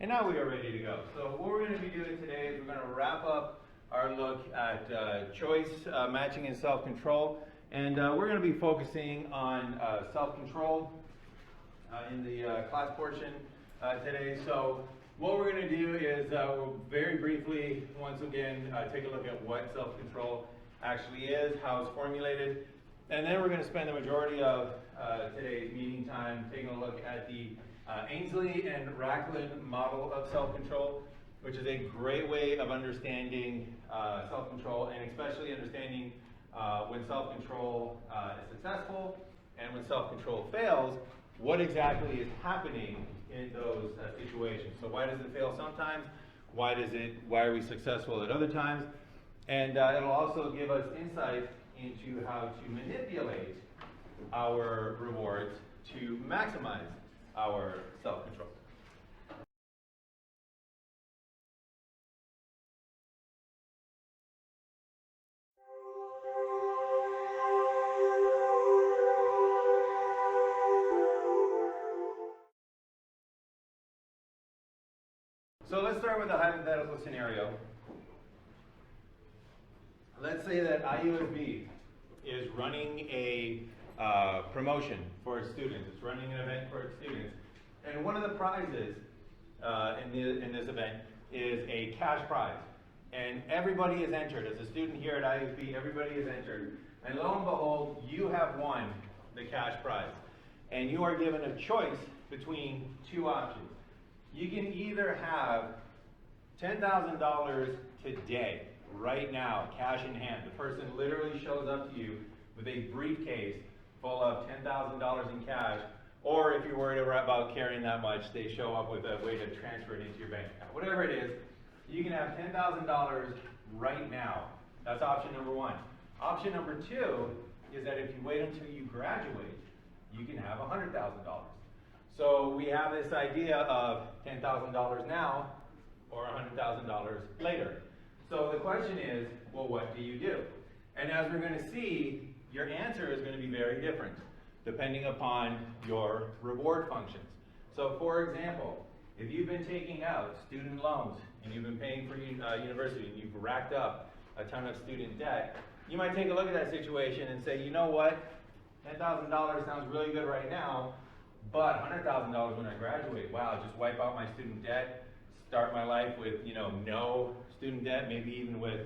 And now we are ready to go. So what we're going to be doing today is we're going to wrap up our look at choice, matching, and self-control. And we're going to be focusing on self-control in the class portion today. So what we're going to do is we'll very briefly, once again, take a look at what self-control actually is, how it's formulated. And then we're going to spend the majority of today's meeting time taking a look at the Ainslie-Rachlin model of self-control, which is a great way of understanding self-control, and especially understanding when self-control is successful and when self-control fails, what exactly is happening in those situations. So why does it fail sometimes? Why are we successful at other times? And it'll also give us insight into how to manipulate our rewards to maximize our self-control. So let's start with a hypothetical scenario. Let's say that IUSB is running a promotion for its students. It's running an event for its students. And one of the prizes in this event is a cash prize. And everybody is entered. As a student here at IUSB, everybody is entered. And lo and behold, you have won the cash prize. And you are given a choice between two options. You can either have $10,000 today, right now, cash in hand. The person literally shows up to you with a briefcase full of $10,000 in cash, or if you're worried about carrying that much, they show up with a way to transfer it into your bank account. Whatever it is, you can have $10,000 right now. That's option number one. Option number two is that if you wait until you graduate, you can have $100,000. So we have this idea of $10,000 now or $100,000 later. So the question is, well, what do you do? And as we're going to see, your answer is going to be very different depending upon your reward functions. So for example, if you've been taking out student loans and you've been paying for university and you've racked up a ton of student debt, you might take a look at that situation and say, you know what, $10,000 sounds really good right now, but $100,000 when I graduate, wow, just wipe out my student debt, start my life with no student debt, maybe even with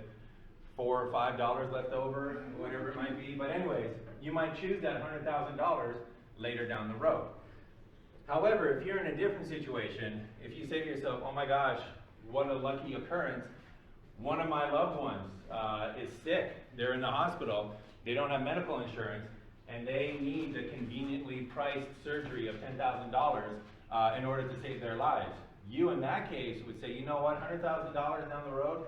$4 or $5 left over, whatever it might be. But anyways, you might choose that $100,000 later down the road. However, if you're in a different situation, if you say to yourself, oh my gosh, what a lucky occurrence, one of my loved ones is sick, they're in the hospital, they don't have medical insurance, and they need the conveniently priced surgery of $10,000 in order to save their lives. You, in that case, would say, you know what, $100,000 down the road?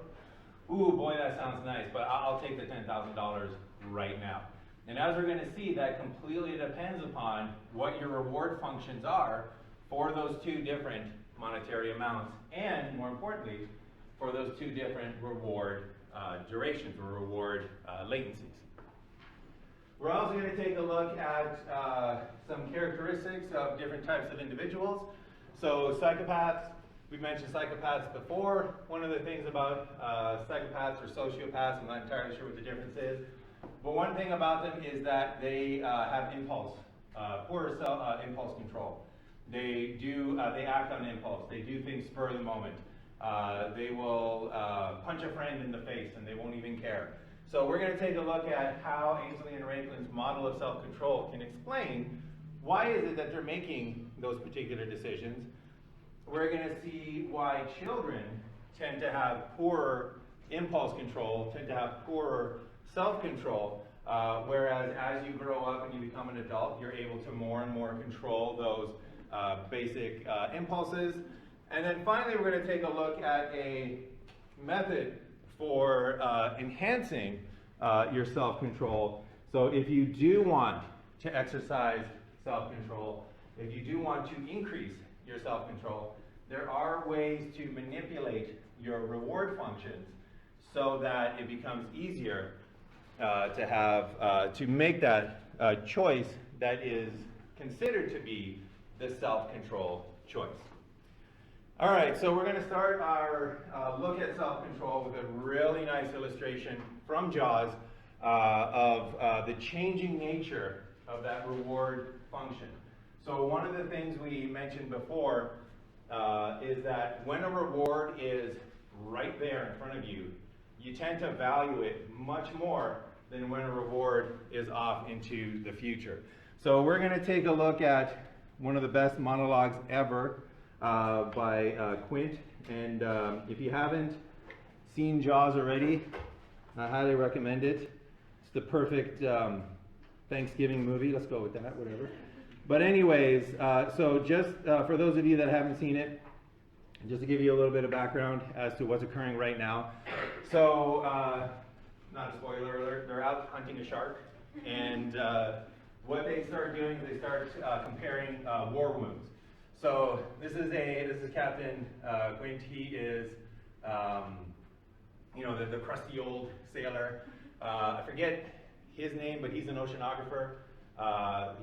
Ooh, boy, that sounds nice, but I'll take the $10,000 right now. And as we're going to see, that completely depends upon what your reward functions are for those two different monetary amounts, and more importantly, for those two different reward durations or reward latencies. We're also going to take a look at some characteristics of different types of individuals. So psychopaths, we've mentioned psychopaths before. One of the things about psychopaths or sociopaths, I'm not entirely sure what the difference is, but one thing about them is that they have poor impulse control. They act on impulse. They do things spur of the moment. They will punch a friend in the face and they won't even care. So we're going to take a look at how Ainslie-Rachlin's model of self-control can explain why is it that they're making those particular decisions. We're going to see why children tend to have poorer impulse control, tend to have poorer self-control, whereas as you grow up and you become an adult, you're able to more and more control those basic impulses. And then finally, we're going to take a look at a method for enhancing your self-control. So if you do want to exercise self-control, if you do want to increase your self-control, there are ways to manipulate your reward functions so that it becomes easier to make that choice that is considered to be the self-control choice. All right, so we're going to start our look at self-control with a really nice illustration from Jaws of the changing nature of that reward function. So one of the things we mentioned before is that when a reward is right there in front of you, you tend to value it much more than when a reward is off into the future. So we're going to take a look at one of the best monologues ever by Quint. And if you haven't seen Jaws already, I highly recommend it. It's the perfect Thanksgiving movie. Let's go with that, whatever. But anyways, so just for those of you that haven't seen it, just to give you a little bit of background as to what's occurring right now. So, not a spoiler alert, they're out hunting a shark. And what they start doing is they start comparing war wounds. So this is Captain Quint. He is, the crusty old sailor. I forget his name, but he's an oceanographer.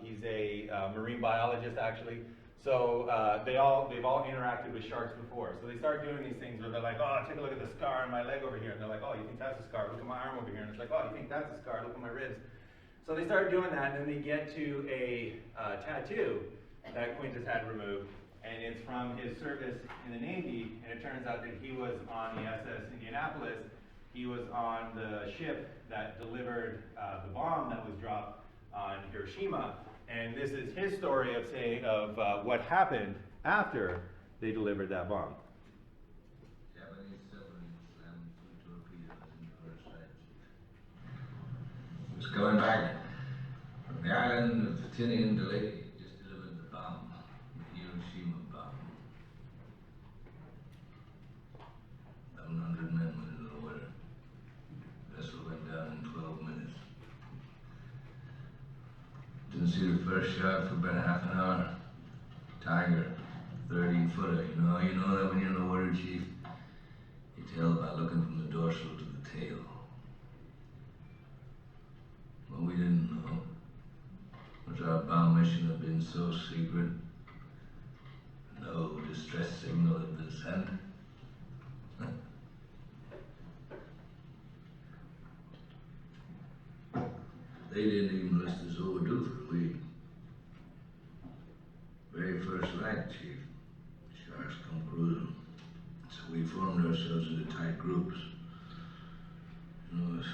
He's a marine biologist, actually. So they've all interacted with sharks before. So they start doing these things where they're like, oh, take a look at the scar on my leg over here. And they're like, oh, you think that's a scar? Look at my arm over here. And it's like, oh, you think that's a scar? Look at my ribs. So they start doing that, and then they get to a tattoo that Quint has had removed. And it's from his service in the Navy. And it turns out that he was on the SS Indianapolis. He was on the ship that delivered the bomb that was dropped on Hiroshima. And this is his story of what happened after they delivered that bomb. Japanese submarine slammed 2 torpedoes into our sights. It was going back from the island of Tinian to Lady. Just delivered the bomb, the Hiroshima bomb. 1,100 men went into the water. The vessel went down in 12 minutes. Didn't see the first shark for about half an hour. Tiger, 13-footer. You know that when you're in the water, Chief? You tell by looking from the dorsal to the tail. What we didn't know was our bomb mission had been so secret, no distress signal had been sent. They didn't even list us overdue for a week. Very first night, Chief. Sharks come cruising. So we formed ourselves into tight groups. It's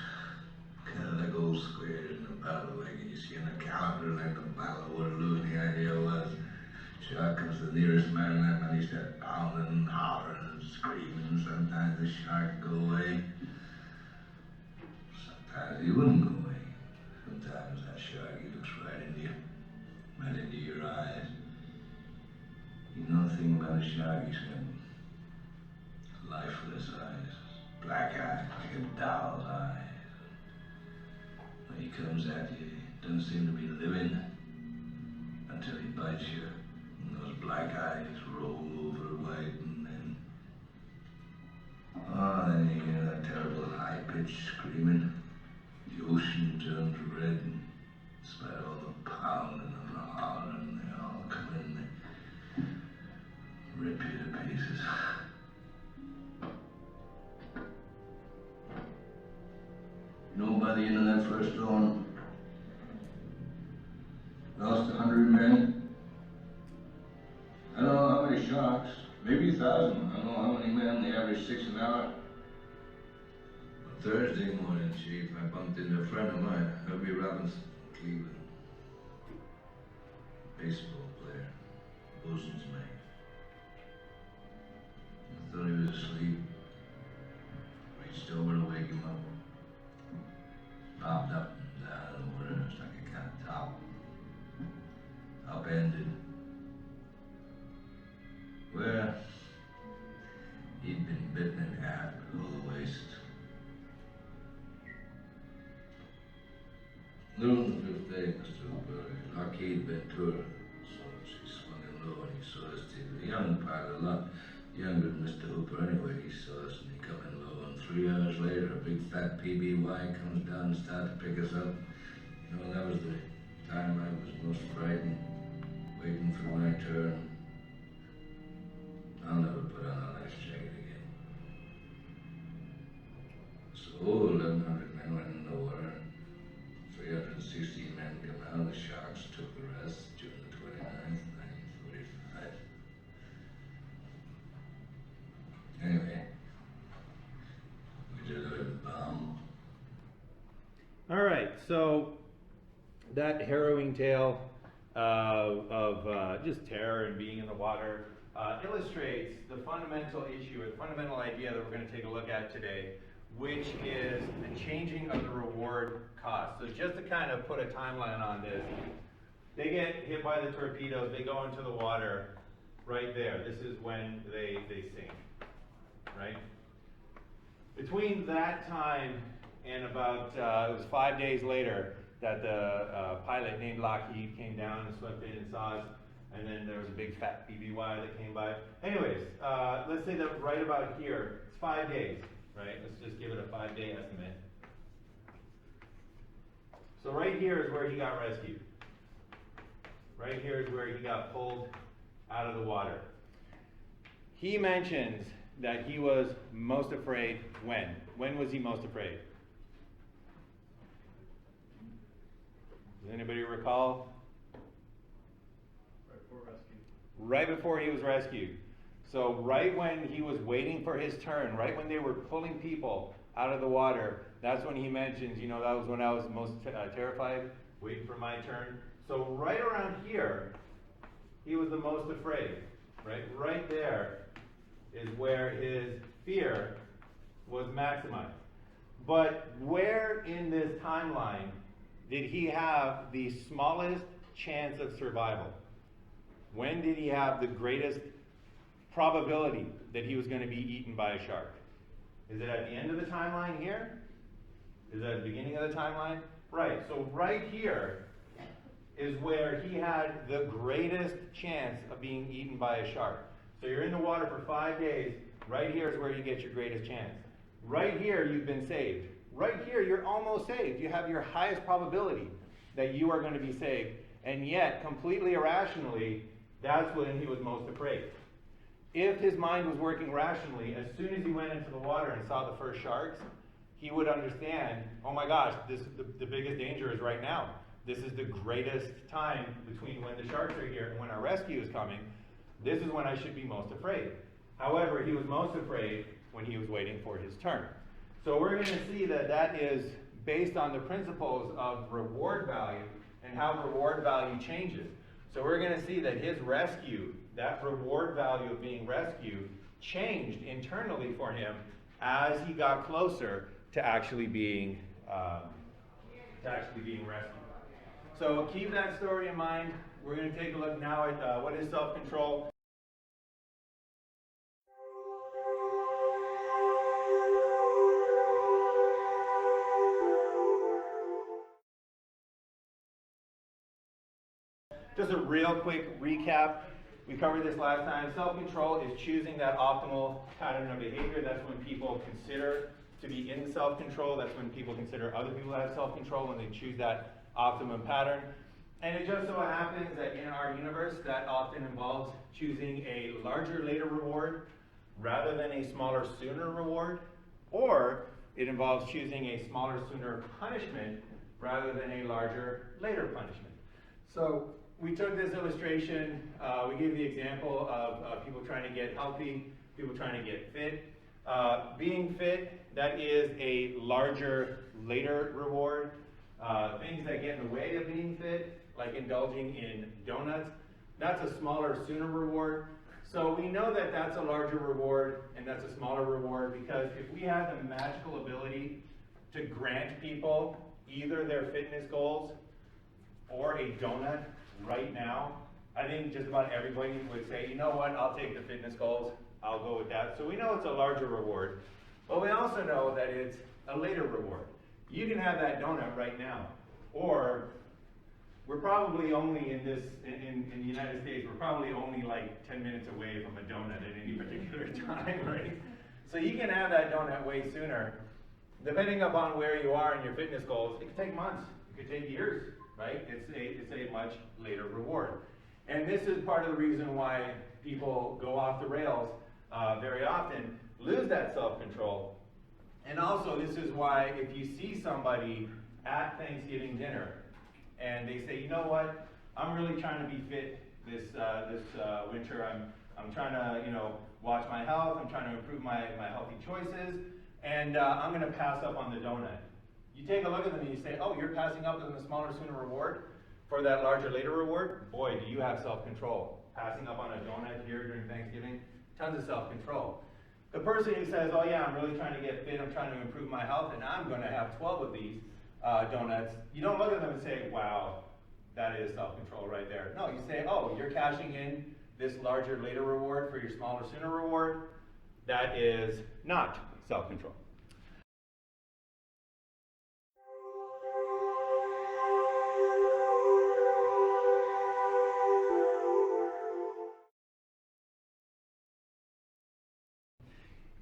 kind of like old squares in a battle, like you see in a calendar, like the Battle of Waterloo, and the idea was, shark comes to the nearest maritime and he starts pounding and hollering and screaming. Sometimes the shark would go away. Sometimes he wouldn't go away. Sometimes that shark, he looks right into you, right into your eyes. You know the thing about a shark, he's got lifeless eyes, black eyes, like a doll's eyes. When he comes at you, he doesn't seem to be living until he bites you. And those black eyes roll over white, and then you hear that terrible high-pitched screaming. The ocean turns red, and despite all the pounding and the hollering, they all come in, they rip you to pieces. By the end of that first storm, lost 100 men. I don't know how many sharks, maybe 1,000. I don't know how many men, they average 6 an hour. Thursday morning, Chief, I bumped into a friend of mine, Herbie Robinson from Cleveland. Baseball player, bosun's mate. I thought he was asleep. Reached over to wake him up. Popped up and down in the water, it's like a kind of top. Upended. Well, he'd been bitten in half below the waist. Noon the 5th day, Mr. Hooper, Lockheed Ventura. So she swung in low and he saw us too. The young pilot, a lot younger than Mr. Hooper anyway, he saw us and he come in low. And 3 hours later, a big fat PBY comes down and started to pick us up. That was the time I was most frightened, waiting for my turn. I'll never put on a life jacket again. So 1,100 men went in the water. 360 men come out. The sharks took the rest June the 29th, 1945. Anyway, we did a bomb. All right, so that harrowing tale of just terror and being in the water illustrates the fundamental issue or the fundamental idea that we're going to take a look at today, which is the changing of the reward cost. So just to kind of put a timeline on this, they get hit by the torpedoes, they go into the water right there. This is when they sink, right? Between that time and about, it was 5 days later that the pilot named Lockheed came down and swept in and saw us, and then there was a big fat BBY that came by. Anyways, let's say that right about here, it's 5 days, right? Let's just give it a 5-day estimate. So right here is where he got rescued. Right here is where he got pulled out of the water. He mentions that he was most afraid when? When was he most afraid? Does anybody recall? Right before rescue. Right before he was rescued. So right when he was waiting for his turn, right when they were pulling people out of the water, that's when he mentions, you know, that was when I was most terrified, waiting for my turn. So right around here, he was the most afraid, right? Right there is where his fear was maximized. But where in this timeline did he have the smallest chance of survival? When did he have the greatest probability that he was going to be eaten by a shark? Is it at the end of the timeline here? Is it at the beginning of the timeline? Right, so right here is where he had the greatest chance of being eaten by a shark. So you're in the water for 5 days, right here is where you get your greatest chance. Right here, you've been saved. Right here, you're almost saved. You have your highest probability that you are going to be saved. And yet, completely irrationally, that's when he was most afraid. If his mind was working rationally, as soon as he went into the water and saw the first sharks, he would understand, oh my gosh, the biggest danger is right now. This is the greatest time between when the sharks are here and when our rescue is coming. This is when I should be most afraid. However, he was most afraid when he was waiting for his turn. So we're going to see that that is based on the principles of reward value and how reward value changes. So we're going to see that his rescue, that reward value of being rescued, changed internally for him as he got closer to actually being rescued. So keep that story in mind. We're going to take a look now at what is self-control. Just a real quick recap. We covered this last time. Self-control is choosing that optimal pattern of behavior. That's when people consider to be in self-control. That's when people consider other people to have self-control, when they choose that optimum pattern. And it just so happens that in our universe, that often involves choosing a larger, later reward rather than a smaller, sooner reward, or it involves choosing a smaller, sooner punishment rather than a larger, later punishment. So we took this illustration, we gave the example of people trying to get healthy, people trying to get fit. Being fit, that is a larger, later reward. Things that get in the way of being fit, like indulging in donuts, that's a smaller, sooner reward. So we know that that's a larger reward and that's a smaller reward, because if we had the magical ability to grant people either their fitness goals or a donut right now, I think just about everybody would say, you know what, I'll take the fitness goals, I'll go with that. So we know it's a larger reward, but we also know that it's a later reward. You can have that donut right now, or we're probably only in the United States, we're probably only like 10 minutes away from a donut at any particular time, right? So you can have that donut way sooner. Depending upon where you are in your fitness goals, it could take months, it could take years, right? It's a much later reward. And this is part of the reason why people go off the rails very often, lose that self-control. And also, this is why if you see somebody at Thanksgiving dinner and they say, you know what, I'm really trying to be fit this winter. I'm trying to watch my health. I'm trying to improve my healthy choices, and I'm going to pass up on the donut. You take a look at them and you say, oh, you're passing up on the smaller, sooner reward for that larger, later reward? Boy, do you have self-control. Passing up on a donut here during Thanksgiving, tons of self-control. The person who says, oh yeah, I'm really trying to get fit, I'm trying to improve my health, and I'm going to have 12 of these donuts, you don't look at them and say, wow, that is self-control right there. No, you say, oh, you're cashing in this larger, later reward for your smaller, sooner reward. That is not self-control.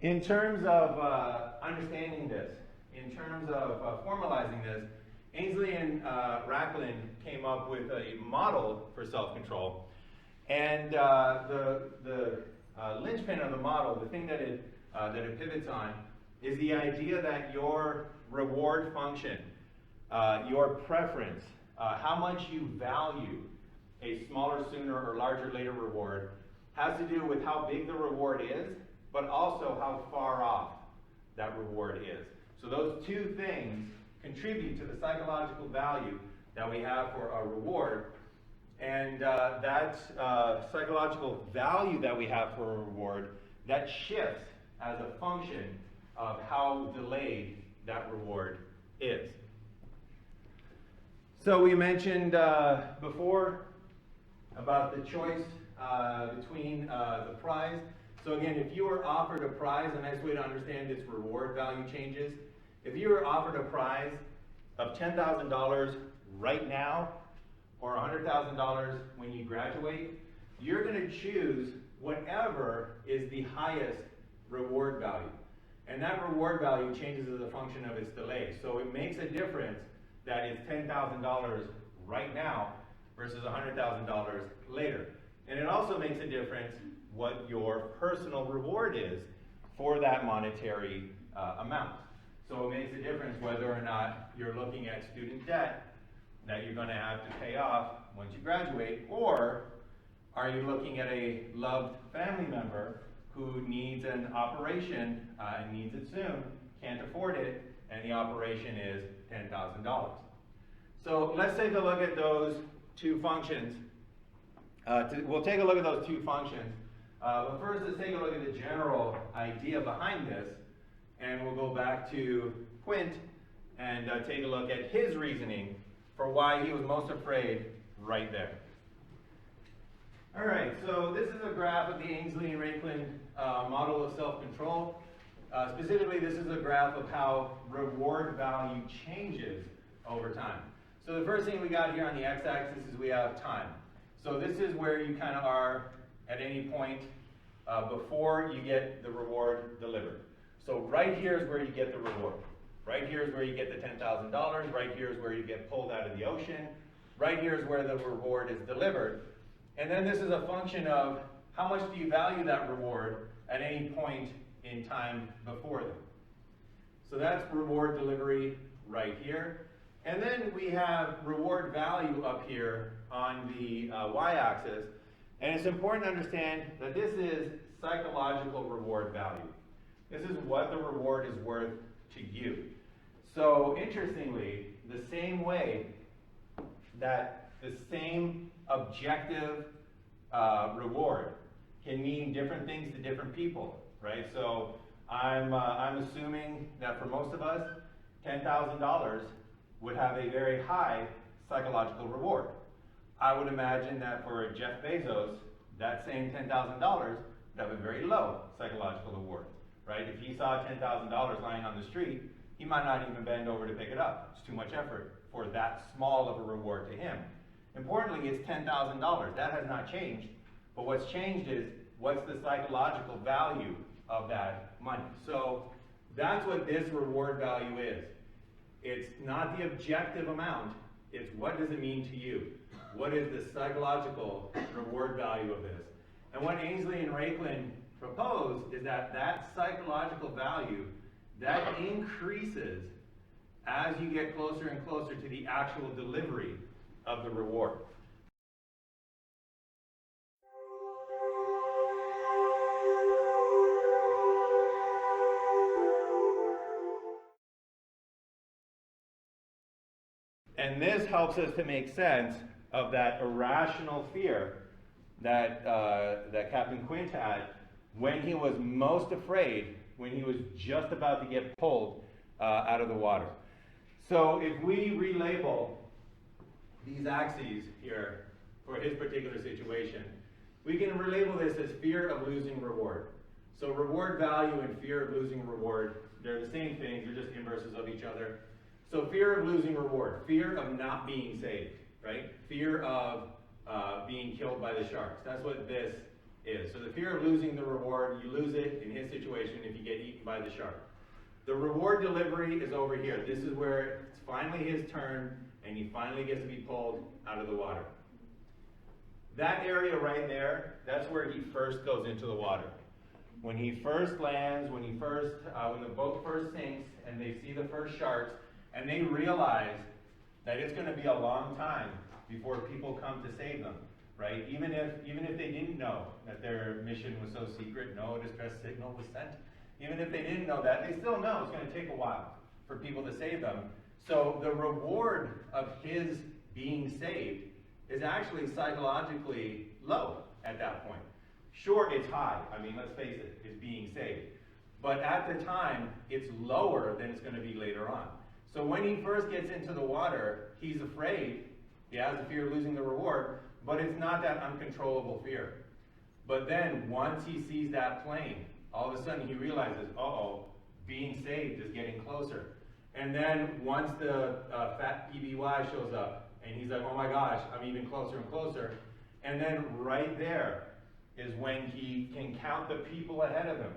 In terms of understanding this, in terms of formalizing this, Ainslie and Rachlin came up with a model for self-control. And the linchpin of the model, the thing that it pivots on, is the idea that your reward function, your preference, how much you value a smaller, sooner, or larger, later reward, has to do with how big the reward is, but also how far off that reward is. So those two things contribute to the psychological value that we have for a reward. And that psychological value that we have for a reward, that shifts as a function of how delayed that reward is. So we mentioned before about the choice between the prize. So again, if you were offered a prize, a nice way to understand its reward value changes. If you were offered a prize of $10,000 right now, or $100,000 when you graduate, you're going to choose whatever is the highest reward value. And that reward value changes as a function of its delay. So it makes a difference that it's $10,000 right now versus $100,000 later. And it also makes a difference what your personal reward is for that monetary amount. So it makes a difference whether or not you're looking at student debt that you're going to have to pay off once you graduate, or are you looking at a loved family member who needs an operation and needs it soon, can't afford it, and the operation is $10,000. So let's take a look at those two functions. We'll take a look at those two functions. But first, let's take a look at the general idea behind this, and we'll go back to Quint and take a look at his reasoning for why he was most afraid right there. All right, so this is a graph of the Ainslie-Rachlin model of self-control. Specifically, this is a graph of how reward value changes over time. So the first thing we got here on the x-axis is we have time. So this is where you kind of are at any point before you get the reward delivered. So right here is where you get the reward. Right here is where you get the $10,000. Right here is where you get pulled out of the ocean. Right here is where the reward is delivered. And then this is a function of how much do you value that reward at any point in time before them. So that's reward delivery right here. And then we have reward value up here on the y-axis. And it's important to understand that this is psychological reward value. This is what the reward is worth to you. So interestingly, the same way that the same objective reward can mean different things to different people, right? So I'm assuming that for most of us, $10,000 would have a very high psychological reward. I would imagine that for Jeff Bezos, that same $10,000 would have a very low psychological reward, right? If he saw $10,000 lying on the street, he might not even bend over to pick it up. It's too much effort for that small of a reward to him. Importantly, it's $10,000. That has not changed. But what's changed is what's the psychological value of that money. So that's what this reward value is. It's not the objective amount. It's what does it mean to you? What is the psychological reward value of this? And what Ainslie and Rachlin propose is that that psychological value, that increases as you get closer and closer to the actual delivery of the reward. And this helps us to make sense of that irrational fear that, that Captain Quint had when he was most afraid, when he was just about to get pulled out of the water. So if we relabel these axes here for his particular situation, we can relabel this as fear of losing reward. So reward value and fear of losing reward, they're the same thing, they're just inverses of each other. So fear of losing reward, fear of not being saved, right? Fear of being killed by the sharks. That's what this is. So the fear of losing the reward, you lose it in his situation if you get eaten by the shark. The reward delivery is over here. This is where it's finally his turn and he finally gets to be pulled out of the water. That area right there, that's where he first goes into the water. When he first lands, when the boat first sinks and they see the first sharks, and they realize that it's going to be a long time before people come to save them, right? Even if they didn't know that their mission was so secret, no distress signal was sent. Even if they didn't know that, they still know it's going to take a while for people to save them. So the reward of his being saved is actually psychologically low at that point. Sure, it's high. I mean, let's face it, it's being saved. But at the time, it's lower than it's going to be later on. So when he first gets into the water, he's afraid. He has the fear of losing the reward, but it's not that uncontrollable fear. But then once he sees that plane, all of a sudden he realizes, uh-oh, being saved is getting closer. And then once the fat PBY shows up, and he's like, oh my gosh, I'm even closer and closer. And then right there is when he can count the people ahead of him.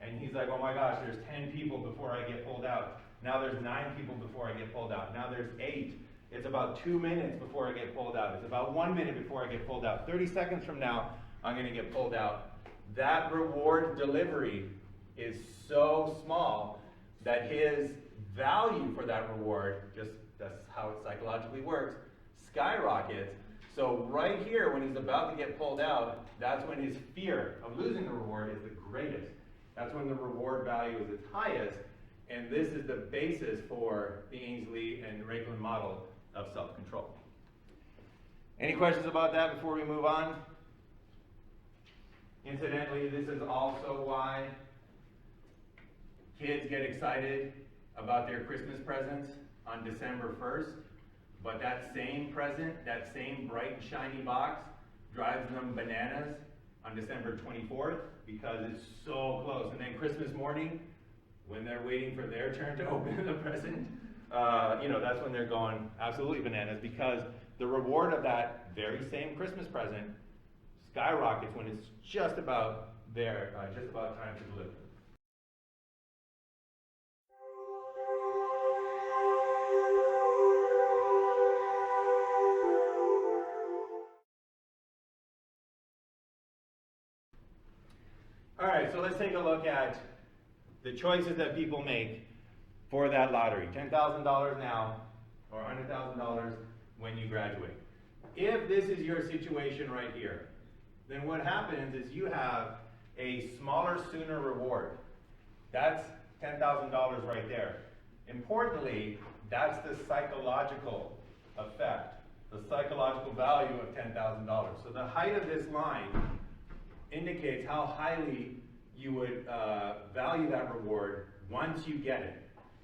And he's like, oh my gosh, there's 10 people before I get pulled out. Now there's 9 people before I get pulled out. Now there's 8. It's about 2 minutes before I get pulled out. It's about 1 minute before I get pulled out. 30 seconds from now, I'm going to get pulled out. That reward delivery is so small that his value for that reward, just that's how it psychologically works, skyrockets. So right here, when he's about to get pulled out, that's when his fear of losing the reward is the greatest. That's when the reward value is its highest. And this is the basis for the Ainslie and Rachlin model of self-control. Any questions about that before we move on? Incidentally, this is also why kids get excited about their Christmas presents on December 1st, but that same present, that same bright and shiny box, drives them bananas on December 24th because it's so close. And then Christmas morning, when they're waiting for their turn to open the present, that's when they're going absolutely bananas because the reward of that very same Christmas present skyrockets when it's just about there, just about time to deliver. All right, so let's take a look at the choices that people make for that lottery. $10,000 now or $100,000 when you graduate. If this is your situation right here, then what happens is you have a smaller, sooner reward. That's $10,000 right there. Importantly, that's the psychological effect, the psychological value of $10,000. So the height of this line indicates how highly you would value that reward once you get it,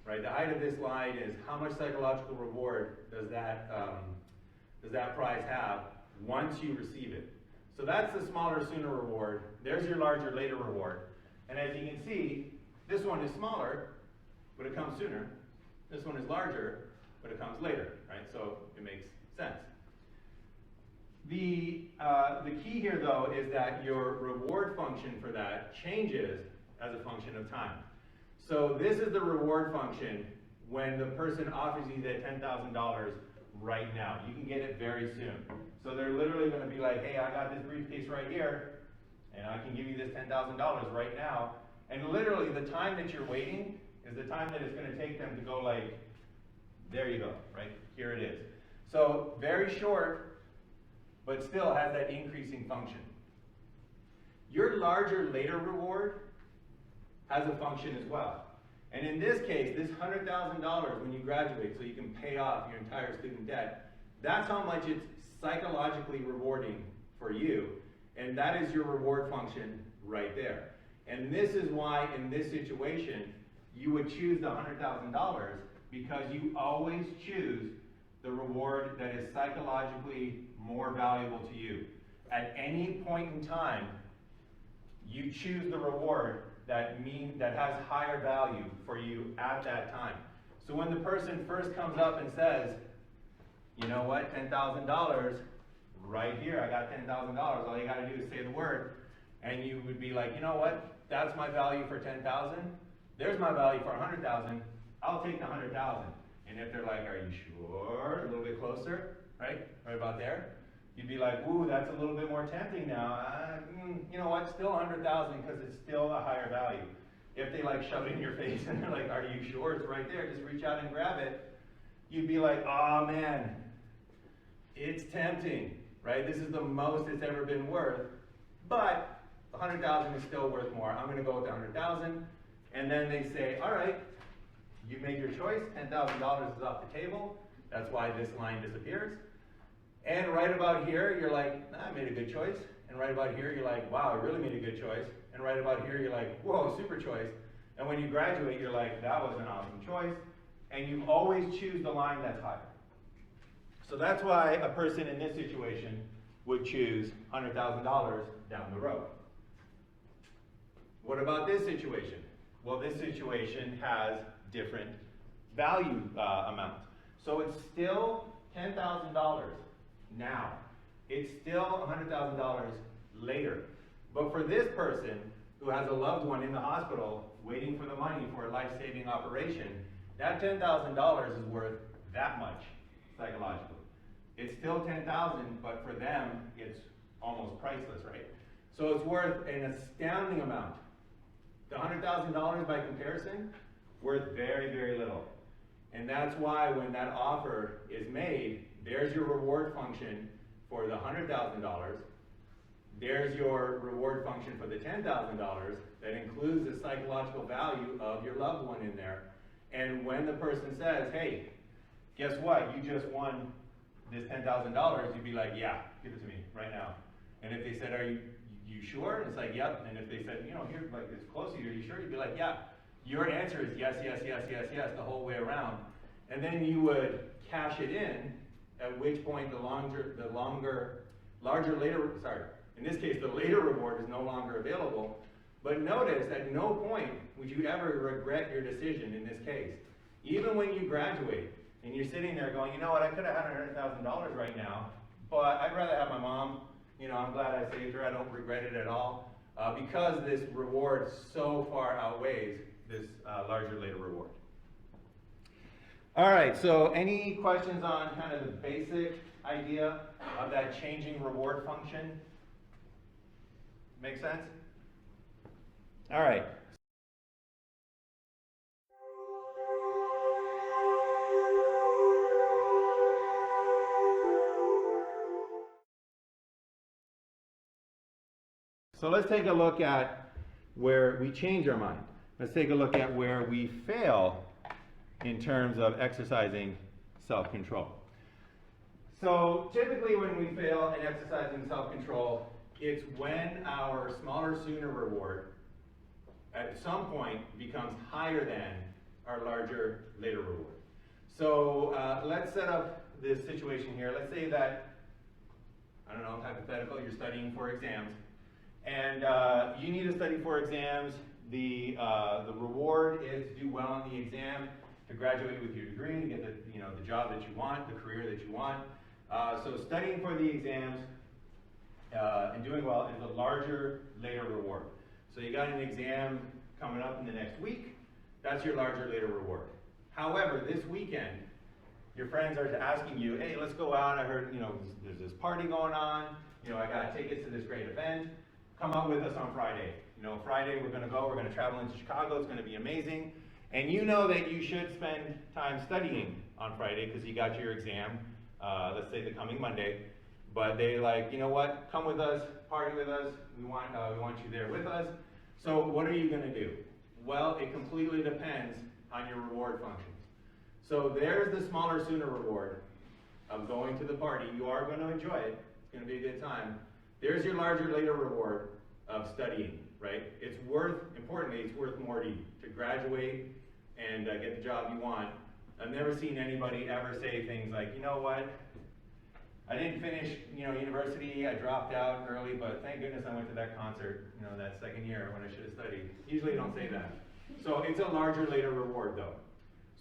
right? The height of this line is how much psychological reward does that prize have once you receive it. So that's the smaller, sooner reward. There's your larger, later reward. And as you can see, this one is smaller, but it comes sooner. This one is larger, but it comes later, right? So it makes sense. The key here, though, is that your reward function for that changes as a function of time. So this is the reward function when the person offers you that $10,000 right now. You can get it very soon. So they're literally going to be like, hey, I got this briefcase right here, and I can give you this $10,000 right now. And literally the time that you're waiting is the time that it's going to take them to go like, there you go, right? Here it is. So very short, but still has that increasing function. Your larger later reward has a function as well. And in this case, this $100,000 when you graduate so you can pay off your entire student debt, that's how much it's psychologically rewarding for you. And that is your reward function right there. And this is why in this situation, you would choose the $100,000 because you always choose the reward that is psychologically more valuable to you. At any point in time, you choose the reward that has higher value for you at that time. So when the person first comes up and says, you know what, $10,000, right here, I got $10,000, all you gotta do is say the word, and you would be like, you know what, that's my value for $10,000, there's my value for $100,000, I'll take the $100,000. And if they're like, are you sure? A little bit closer, right about there. You'd be like, ooh, that's a little bit more tempting now. You know what, still $100,000 because it's still a higher value. If they like shove it in your face and they're like, are you sure? It's right there, just reach out and grab it. You'd be like, oh man, it's tempting, right? This is the most it's ever been worth, but the $100,000 is still worth more. I'm gonna go with the $100,000. And then they say, all right, you made your choice, $10,000 is off the table. That's why this line disappears. And right about here, you're like, nah, I made a good choice. And right about here, you're like, wow, I really made a good choice. And right about here, you're like, whoa, super choice. And when you graduate, you're like, that was an awesome choice. And you always choose the line that's higher. So that's why a person in this situation would choose $100,000 down the road. What about this situation? Well, this situation has different value amounts. So it's still $10,000 now. It's still $100,000 later. But for this person who has a loved one in the hospital waiting for the money for a life-saving operation, that $10,000 is worth that much psychologically. It's still $10,000, but for them, it's almost priceless, right? So it's worth an astounding amount. The $100,000 by comparison, worth very, very little. And that's why when that offer is made, there's your reward function for the $100,000. There's your reward function for the $10,000 that includes the psychological value of your loved one in there. And when the person says, hey, guess what? You just won this $10,000, you'd be like, yeah, give it to me right now. And if they said, are you sure? And it's like, yep. And if they said, you know, here, like it's close to you, are you sure? You'd be like, yeah. Your answer is yes, yes, yes, yes, yes, the whole way around. And then you would cash it in, at which point the in this case, the later reward is no longer available. But notice, at no point would you ever regret your decision in this case. Even when you graduate, and you're sitting there going, you know what, I could have had $100,000 right now, but I'd rather have my mom. You know, I'm glad I saved her, I don't regret it at all, because this reward so far outweighs this larger later reward. All right, so any questions on kind of the basic idea of that changing reward function? Make sense? All right. So let's take a look at where we change our mind. Let's take a look at where we fail in terms of exercising self-control. So typically when we fail in exercising self-control, it's when our smaller sooner reward at some point becomes higher than our larger later reward. So let's set up this situation here. Let's say that, I don't know, hypothetical, you're studying for exams, and you need to study for exams. The reward is to do well on the exam, to graduate with your degree, to get the job that you want, the career that you want. So studying for the exams and doing well is a larger later reward. So you got an exam coming up in the next week, that's your larger later reward. However, this weekend, your friends are asking you, hey, let's go out, I heard, there's this party going on, I got tickets to this great event, come out with us on Friday. Friday we're gonna go, we're gonna travel into Chicago, it's gonna be amazing. And you know that you should spend time studying on Friday because you got your exam, let's say the coming Monday. But they like, you know what, come with us, party with us, we want you there with us. So what are you gonna do? Well, it completely depends on your reward functions. So there's the smaller, sooner reward of going to the party. You are gonna enjoy it, it's gonna be a good time. There's your larger, later reward of studying, right? Importantly, it's worth more to you to graduate and get the job you want. I've never seen anybody ever say things like, you know what, I didn't finish, university, I dropped out early, but thank goodness I went to that concert, that second year when I should have studied. Usually don't say that. So it's a larger, later reward though.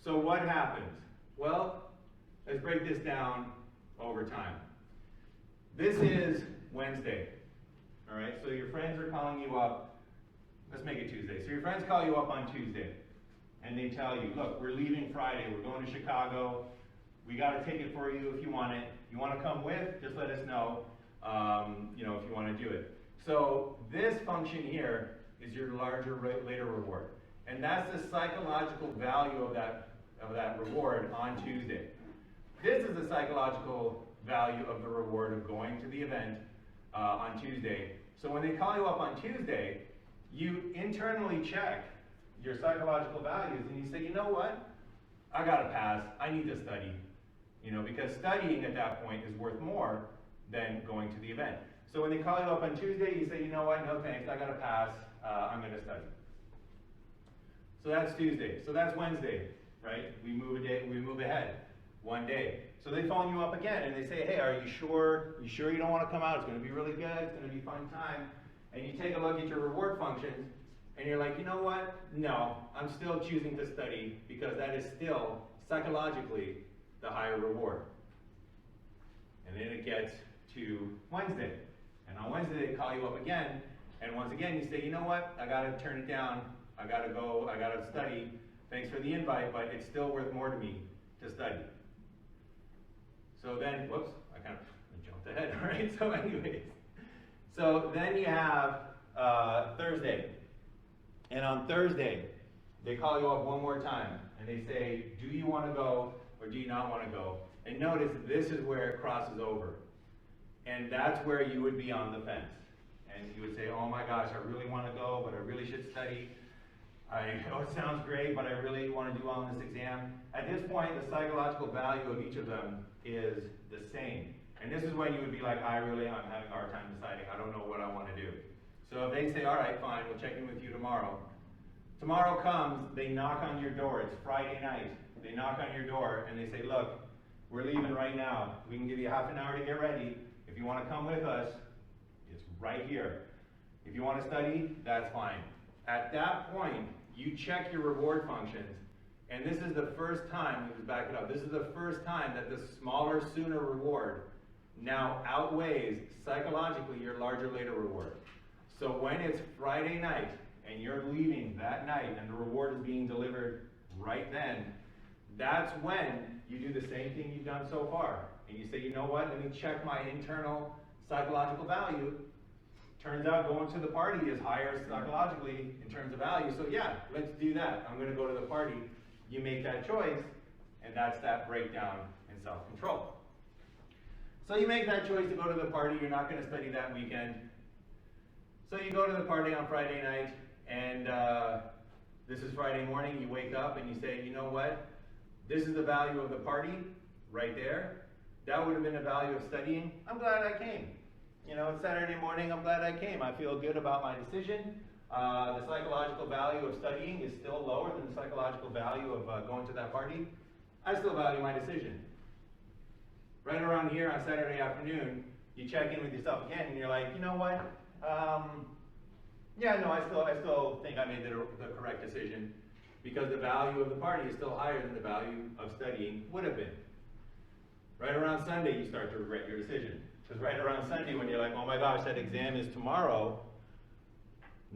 So what happens? Well, let's break this down over time. This is Wednesday, all right? So your friends are calling you up. Let's make it Tuesday. So your friends call you up on Tuesday, and they tell you, look, we're leaving Friday. We're going to Chicago. We got a ticket for you if you want it. You want to come with? Just let us know, if you want to do it. So this function here is your larger, later reward. And that's the psychological value of that reward on Tuesday. This is the psychological value of the reward of going to the event on Tuesday. So when they call you up on Tuesday, you internally check your psychological values and you say, you know what? I got to pass. I need to study. Because studying at that point is worth more than going to the event. So when they call you up on Tuesday, you say, you know what? No thanks. I got to pass. I'm going to study. So that's Tuesday. So that's Wednesday, right? We move ahead one day. So they phone you up again and they say, hey, are you sure? You sure you don't want to come out? It's going to be really good. It's going to be a fun time. And you take a look at your reward functions and you're like, you know what? No, I'm still choosing to study because that is still psychologically the higher reward. And then it gets to Wednesday. And on Wednesday they call you up again. And once again you say, you know what? I got to turn it down. I got to go. I got to study. Thanks for the invite, but it's still worth more to me to study. So then, whoops, I kind of jumped ahead, right? So anyways, so then you have Thursday. And on Thursday, they call you up one more time and they say, do you want to go or do you not want to go? And notice this is where it crosses over. And that's where you would be on the fence. And you would say, oh my gosh, I really want to go, but I really should study. I know it sounds great, but I really want to do well on this exam. At this point, the psychological value of each of them is the same. And this is when you would be like, I'm having a hard time deciding. I don't know what I want to do. So if they say, all right, fine, we'll check in with you tomorrow. Tomorrow comes, they knock on your door. It's Friday night. They knock on your door and they say, look, we're leaving right now. We can give you half an hour to get ready. If you want to come with us, it's right here. If you want to study, that's fine. At that point, you check your reward functions. And this is the first time, let me back it up, this is the first time that the smaller, sooner reward now outweighs psychologically your larger, later reward. So when it's Friday night and you're leaving that night and the reward is being delivered right then, that's when you do the same thing you've done so far. And you say, you know what, let me check my internal psychological value. Turns out going to the party is higher psychologically in terms of value. So yeah, let's do that. I'm going to go to the party. You make that choice, and that's that breakdown in self-control. So you make that choice to go to the party. You're not going to study that weekend. So you go to the party on Friday night, and this is Friday morning. You wake up and you say, you know what? This is the value of the party right there. That would have been the value of studying. I'm glad I came. It's Saturday morning, I'm glad I came. I feel good about my decision. The psychological value of studying is still lower than the psychological value of going to that party. I still value my decision. Right around here on Saturday afternoon, you check in with yourself again and you're like, you know what? I still think I made the correct decision because the value of the party is still higher than the value of studying would have been. Right around Sunday, you start to regret your decision. Because right around Sunday when you're like, oh my gosh, that exam is tomorrow,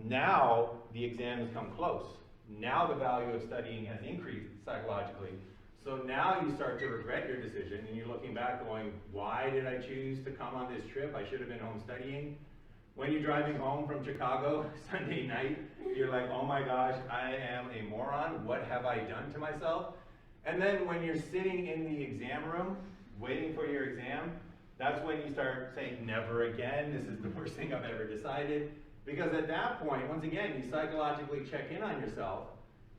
now the exam has come close. Now the value of studying has increased psychologically. So now you start to regret your decision, and you're looking back going, why did I choose to come on this trip? I should have been home studying. When you're driving home from Chicago Sunday night, you're like, oh my gosh, I am a moron. What have I done to myself? And then when you're sitting in the exam room, waiting for your exam, that's when you start saying, never again, this is the worst thing I've ever decided. Because at that point, once again, you psychologically check in on yourself,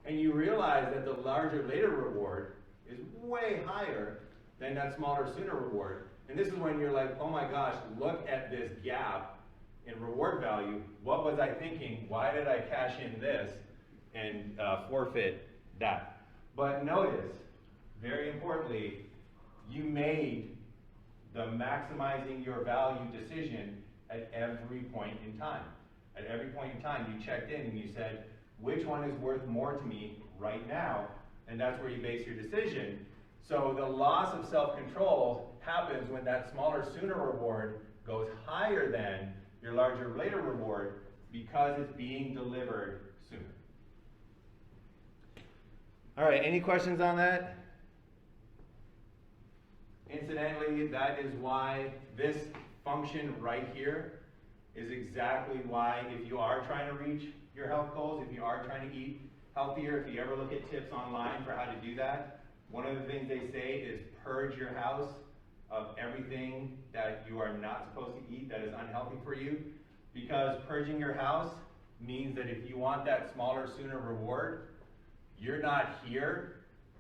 and you realize that the larger later reward is way higher than that smaller sooner reward. And this is when you're like, oh my gosh, look at this gap in reward value. What was I thinking? Why did I cash in this and forfeit that? But notice, very importantly, you made the maximizing your value decision at every point in time. At every point in time, you checked in and you said, which one is worth more to me right now? And that's where you base your decision. So the loss of self-control happens when that smaller sooner reward goes higher than your larger later reward because it's being delivered sooner. All right, any questions on that? Incidentally, that is why this function right here is exactly why if you are trying to reach your health goals, if you are trying to eat healthier, if you ever look at tips online for how to do that, one of the things they say is purge your house of everything that you are not supposed to eat that is unhealthy for you, because purging your house means that if you want that smaller, sooner reward, you're not here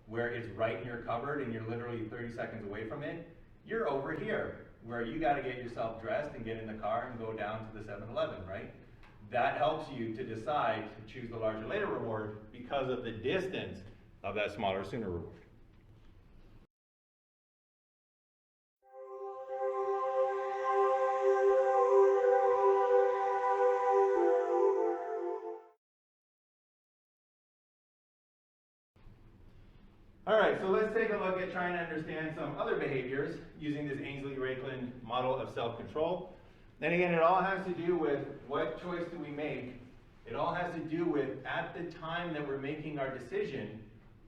where it's right in your cupboard and you're literally 30 seconds away from it. You're over here where you got to get yourself dressed and get in the car and go down to the 7-Eleven, right? That helps you to decide to choose the larger later reward because of the distance of that smaller sooner reward. All right, so let's take a look at trying to understand some other behaviors using this Ainslie-Rachlin model of self-control. And again, it all has to do with what choice do we make. It all has to do with, at the time that we're making our decision,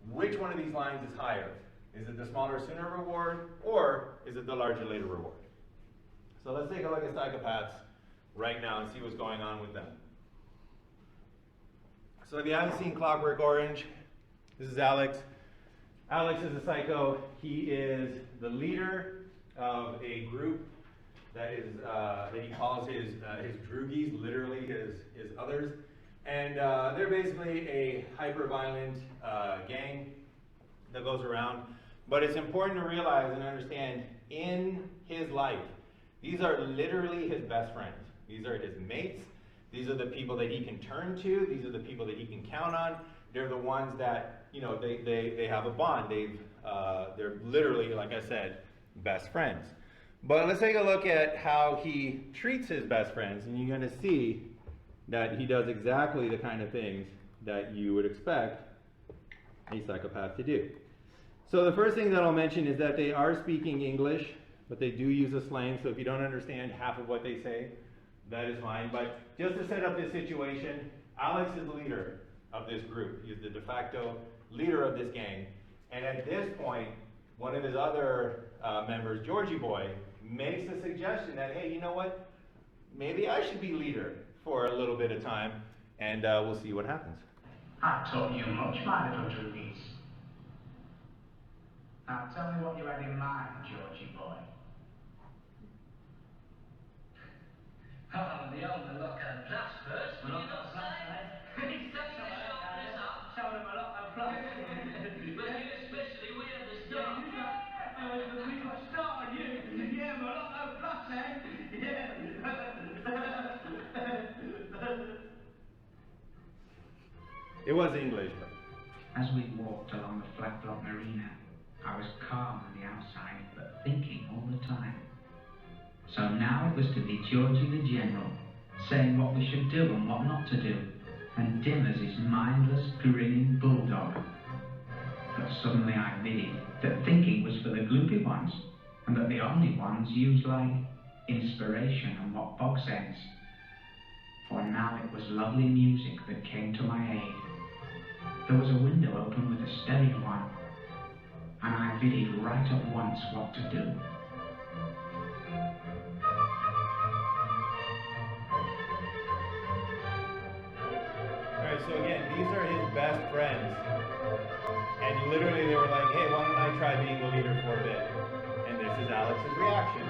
which one of these lines is higher? Is it the smaller sooner reward, or is it the larger later reward? So let's take a look at Psychopaths right now and see what's going on with them. So if you haven't seen Clockwork Orange, this is Alex. Alex is a psycho. He is the leader of a group that he calls his droogies, literally his others. And they're basically a hyper-violent gang that goes around. But it's important to realize and understand, in his life, these are literally his best friends. These are his mates. These are the people that he can turn to. These are the people that he can count on. They're the ones that, you know, they have a bond. They're literally, like I said, best friends. But let's take a look at how he treats his best friends, and you're going to see that he does exactly the kind of things that you would expect a psychopath to do. So the first thing that I'll mention is that they are speaking English, but they do use a slang, so if you don't understand half of what they say, that is fine. But just to set up this situation, Alex is the leader of this group. He's the de facto leader of this gang. And at this point, one of his other members, Georgie Boy, makes a suggestion that, hey, you know what? Maybe I should be leader for a little bit of time, and we'll see what happens. I taught you much, my little droogies. Now tell me what you had in mind, Georgie Boy. Oh, the old look at glass first, will you not say? He's taking the sharpness up. Showed him a lot of fluff. But you especially, we had the start. We got a start on you. Yeah, a lot of fluff, eh? Yeah. It was English, but... As we walked along the flat block marina, I was calm on the outside, but thinking all the time. So now it was to be Georgie the General, saying what we should do and what not to do, and dim as his mindless, grinning bulldog. But suddenly I admitted that thinking was for the gloopy ones, and that the only ones used like inspiration and what Bog says. For now it was lovely music that came to my aid. There was a window open with a stereo on. and I biddied right at once what to do. Alright, so again, these are his best friends. And literally they were like, hey, why don't I try being the leader for a bit? And this is Alex's reaction.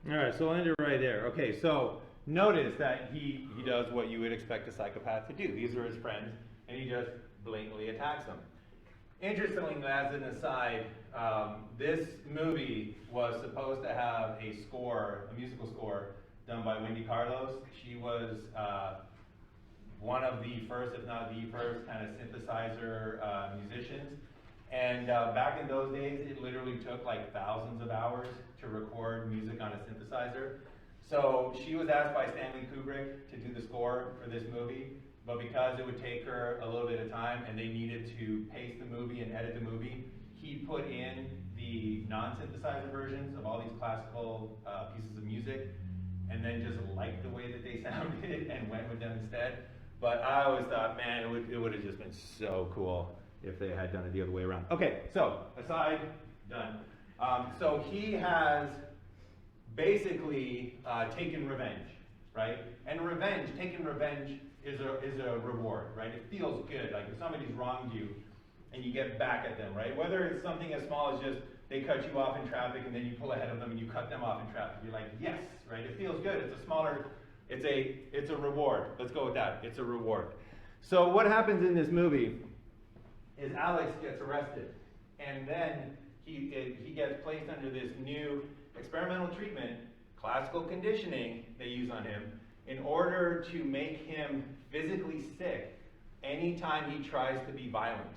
Alright, so I'll end it right there. Okay, so notice that he does what you would expect a psychopath to do. These are his friends, and he just blatantly attacks them. Interestingly, as an aside, this movie was supposed to have a score, a musical score, done by Wendy Carlos. She was one of the first, if not the first, kind of synthesizer musicians. And back in those days, it literally took like thousands of hours to record music on a synthesizer. So she was asked by Stanley Kubrick to do the score for this movie, but because it would take her a little bit of time and they needed to pace the movie and edit the movie, he put in the non-synthesizer versions of all these classical pieces of music, and then just liked the way that they sounded and went with them instead. But I always thought, man, it would have just been so cool if they had done it the other way around. Okay, so aside, done. So he has basically taken revenge, right? And taking revenge is a reward, right? It feels good. Like if somebody's wronged you and you get back at them, right? Whether it's something as small as just they cut you off in traffic and then you pull ahead of them and you cut them off in traffic. You're like, yes, right? It feels good. It's a reward. Let's go with that. It's a reward. So what happens in this movie is Alex gets arrested, and then he gets placed under this new experimental treatment, classical conditioning they use on him, in order to make him physically sick anytime he tries to be violent.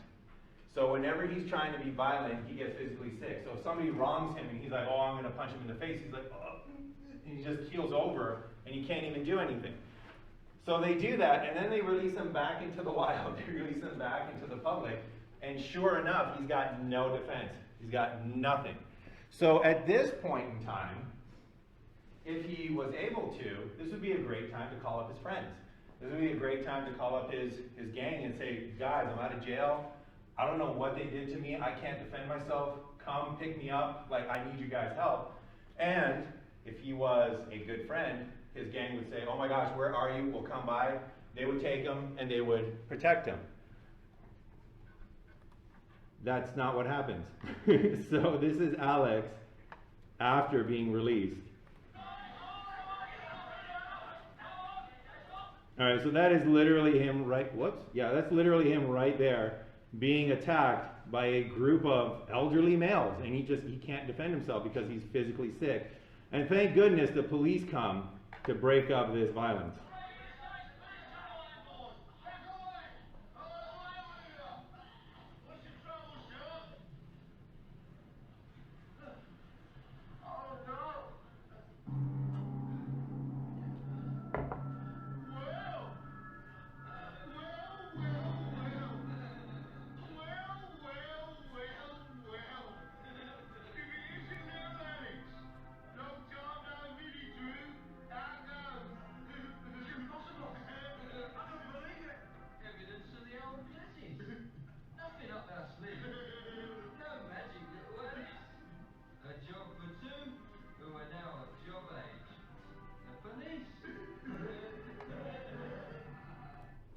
So whenever he's trying to be violent, he gets physically sick. So if somebody wrongs him and he's like, oh, I'm going to punch him in the face, he's like, oh, and he just keels over and he can't even do anything. So they do that, and then they release him back into the wild. They release him back into the public, and sure enough, he's got no defense. He's got nothing. So at this point in time, if he was able to, this would be a great time to call up his friends. This would be a great time to call up his gang and say, guys, I'm out of jail. I don't know what they did to me. I can't defend myself. Come pick me up. Like, I need you guys' help. And if he was a good friend, his gang would say, oh my gosh, where are you? We'll come by. They would take him and they would protect him. That's not what happens. So this is Alex after being released. All right, so that is literally him that's literally him right there being attacked by a group of elderly males, and he can't defend himself because he's physically sick. And thank goodness the police come to break up this violence.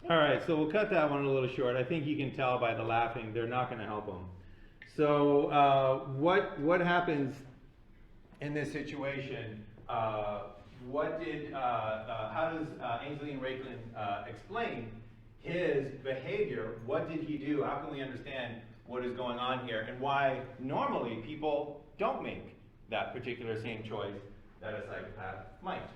All right, so we'll cut that one a little short. I think you can tell by the laughing, they're not going to help him. So what happens in this situation? How does Ainslie-Rachlin explain his behavior? What did he do? How can we understand what is going on here and why normally people don't make that particular same choice that a psychopath might.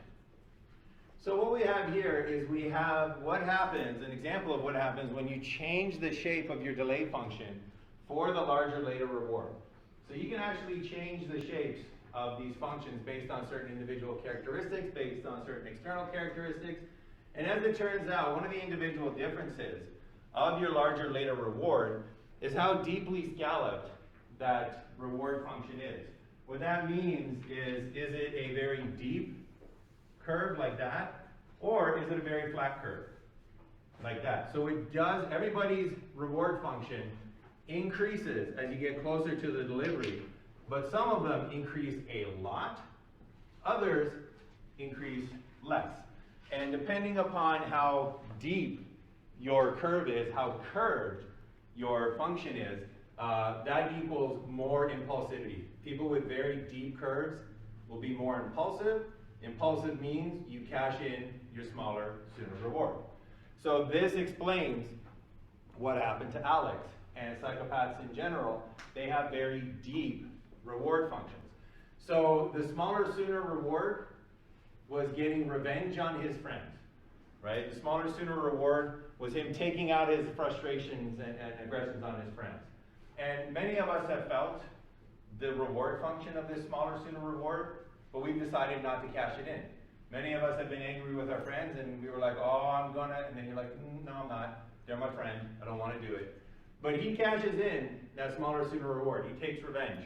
So what we have here is we have what happens, an example of what happens when you change the shape of your delay function for the larger later reward. So you can actually change the shapes of these functions based on certain individual characteristics, based on certain external characteristics. And as it turns out, one of the individual differences of your larger later reward is how deeply scalloped that reward function is. What that means is it a very deep curve like that, or is it a very flat curve like that? So it does, everybody's reward function increases as you get closer to the delivery, but some of them increase a lot, others increase less. And depending upon how deep your curve is, how curved your function is, that equals more impulsivity. People with very deep curves will be more impulsive. Impulsive means you cash in your smaller, sooner reward. So this explains what happened to Alex and psychopaths in general. They have very deep reward functions. So the smaller, sooner reward was getting revenge on his friends, right? The smaller, sooner reward was him taking out his frustrations and aggressions on his friends. And many of us have felt the reward function of this smaller, sooner reward, but we've decided not to cash it in. Many of us have been angry with our friends and we were like, oh, I'm gonna, and then you're like, no, I'm not. They're my friend. I don't want to do it. But he cashes in that smaller, sooner reward. He takes revenge.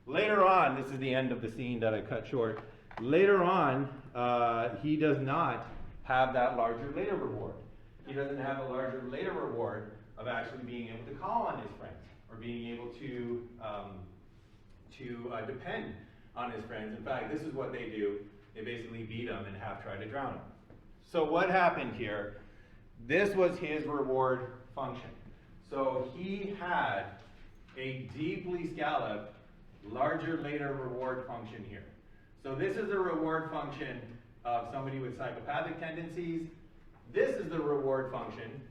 Later on, this is the end of the scene that I cut short. Later on, he does not have that larger, later reward. He doesn't have a larger, later reward of actually being able to call on his friends or being able to depend on his friends. In fact, this is what they do. They basically beat him and half try to drown him. So what happened here? This was his reward function. So he had a deeply scalloped, larger, later reward function here. So this is the reward function of somebody with psychopathic tendencies. This is the reward function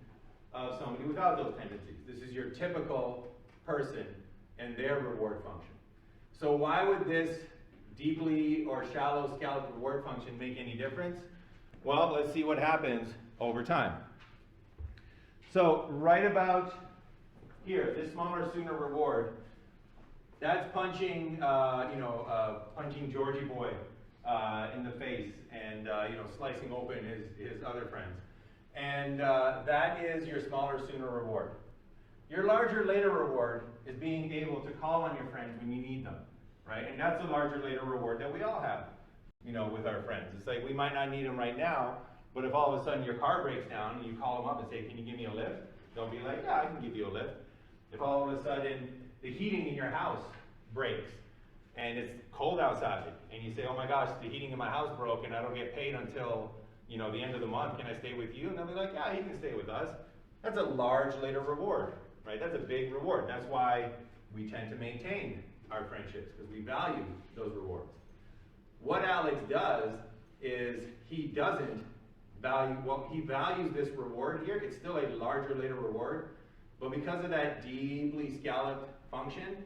of somebody without those tendencies. This is your typical person and their reward function. So why would this deeply or shallow scalloped reward function make any difference? Well, let's see what happens over time. So right about here, this smaller, sooner reward, that's punching, punching Georgie boy in the face and slicing open his other friends. And that is your smaller, sooner reward. Your larger, later reward is being able to call on your friends when you need them, right? And that's a larger, later reward that we all have, with our friends. It's like we might not need them right now, but if all of a sudden your car breaks down and you call them up and say, can you give me a lift? They'll be like, yeah, I can give you a lift. If all of a sudden the heating in your house breaks and it's cold outside and you say, oh my gosh, the heating in my house broke and I don't get paid until the end of the month, can I stay with you? And they'll be like, yeah, you can stay with us. That's a large later reward, right? That's a big reward. That's why we tend to maintain our friendships, because we value those rewards. What Alex does is he doesn't value, well, he values this reward here. It's still a larger later reward, but because of that deeply scalloped function,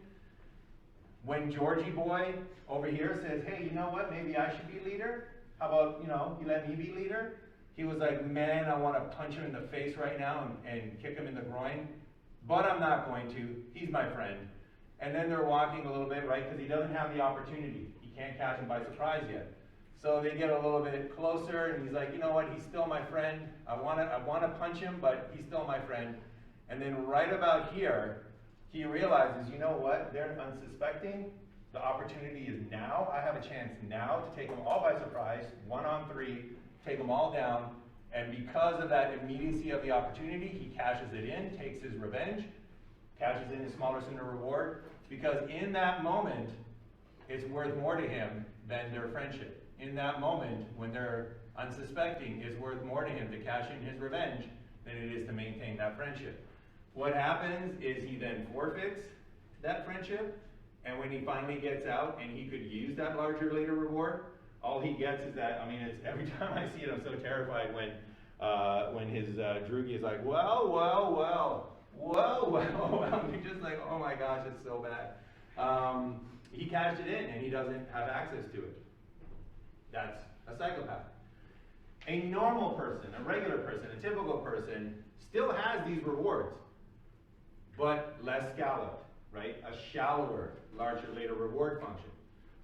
when Georgie boy over here says, hey, you know what, maybe I should be leader? How about, you let me be leader? He was like, man, I want to punch him in the face right now and kick him in the groin, but I'm not going to. He's my friend. And then they're walking a little bit, right, because he doesn't have the opportunity. He can't catch him by surprise yet. So they get a little bit closer, and he's like, you know what, he's still my friend. I want to punch him, but he's still my friend. And then right about here, he realizes, you know what, they're unsuspecting. The opportunity is now. I have a chance now to take them all by surprise, 1-on-3, take them all down. And because of that immediacy of the opportunity, he cashes it in, takes his revenge, cashes in his smaller, sooner reward, because in that moment, it's worth more to him than their friendship. In that moment, when they're unsuspecting, it's worth more to him to cash in his revenge than it is to maintain that friendship. What happens is he then forfeits that friendship, and when he finally gets out and he could use that larger later reward, all he gets is that, it's every time I see it, I'm so terrified when his droogie is like, well. You're just like, oh my gosh, it's so bad. he cashed it in and he doesn't have access to it. That's a psychopath. A normal person, a regular person, a typical person still has these rewards, but less scalloped, right? A shallower, larger later reward function.